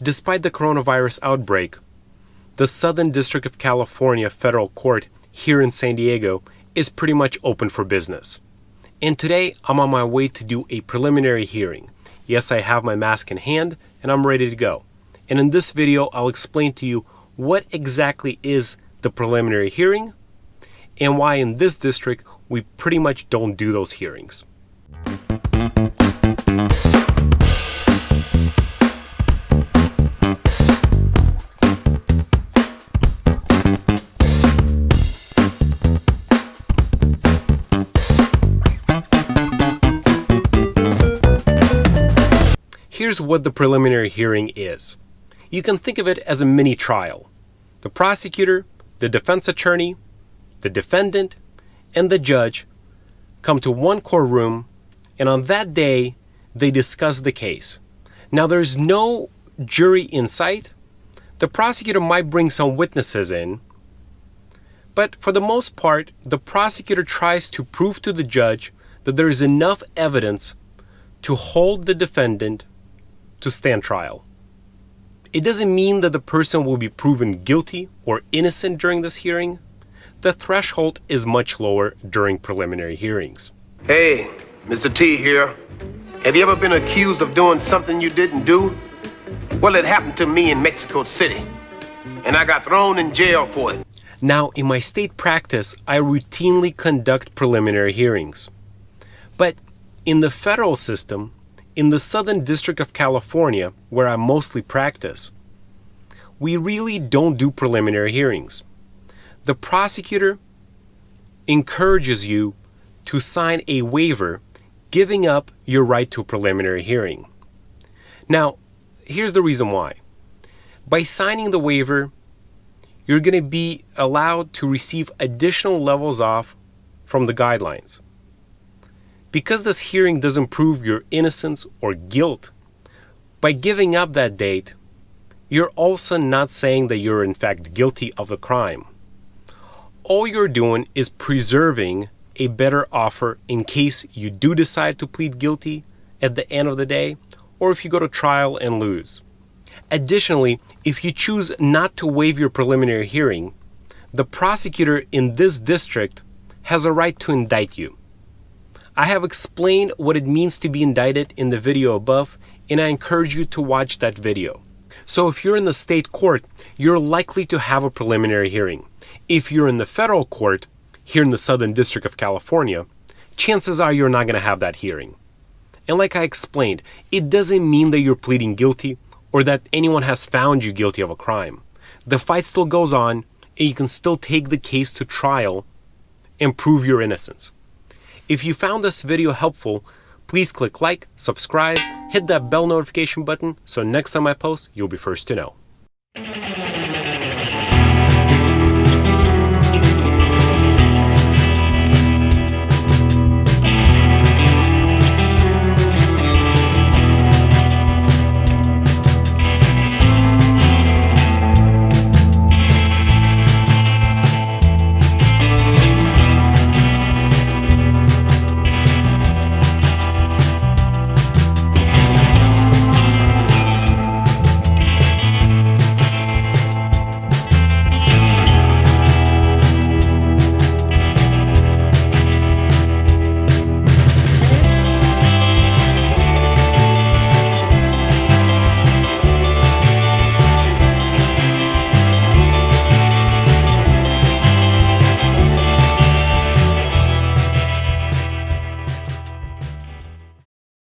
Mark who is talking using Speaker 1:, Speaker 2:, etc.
Speaker 1: Despite the coronavirus outbreak, the Southern District of California Federal Court here in San Diego is pretty much open for business. And today I'm on my way to do a preliminary hearing. Yes, I have my mask in hand and I'm ready to go. And in this video, I'll explain to you what exactly is the preliminary hearing and why in this district we pretty much don't do those hearings. Here's what the preliminary hearing is. You can think of it as a mini trial. The prosecutor, the defense attorney, the defendant, and the judge come to one courtroom, and on that day, they discuss the case. Now, there's no jury in sight. The prosecutor might bring some witnesses in, but for the most part, the prosecutor tries to prove to the judge that there is enough evidence to hold the defendant to stand trial. It doesn't mean that the person will be proven guilty or innocent during this hearing. The threshold is much lower during preliminary hearings.
Speaker 2: Hey, Mr. T here. Have you ever been accused of doing something you didn't do? Well, it happened to me in Mexico City, and I got thrown in jail for it.
Speaker 1: Now, in my state practice, I routinely conduct preliminary hearings. But in the federal system, in the Southern District of California, where I mostly practice, we really don't do preliminary hearings. The prosecutor encourages you to sign a waiver giving up your right to a preliminary hearing. Now, here's the reason why. By signing the waiver, you're going to be allowed to receive additional levels off from the guidelines. Because this hearing doesn't prove your innocence or guilt, by giving up that date, you're also not saying that you're in fact guilty of the crime. All you're doing is preserving a better offer in case you do decide to plead guilty at the end of the day, or if you go to trial and lose. Additionally, if you choose not to waive your preliminary hearing, the prosecutor in this district has a right to indict you. I have explained what it means to be indicted in the video above, and I encourage you to watch that video. So if you're in the state court, you're likely to have a preliminary hearing. If you're in the federal court, here in the Southern District of California, chances are you're not going to have that hearing. And like I explained, it doesn't mean that you're pleading guilty or that anyone has found you guilty of a crime. The fight still goes on, and you can still take the case to trial and prove your innocence. If you found this video helpful, please click like, subscribe, hit that bell notification button so next time I post, you'll be first to know.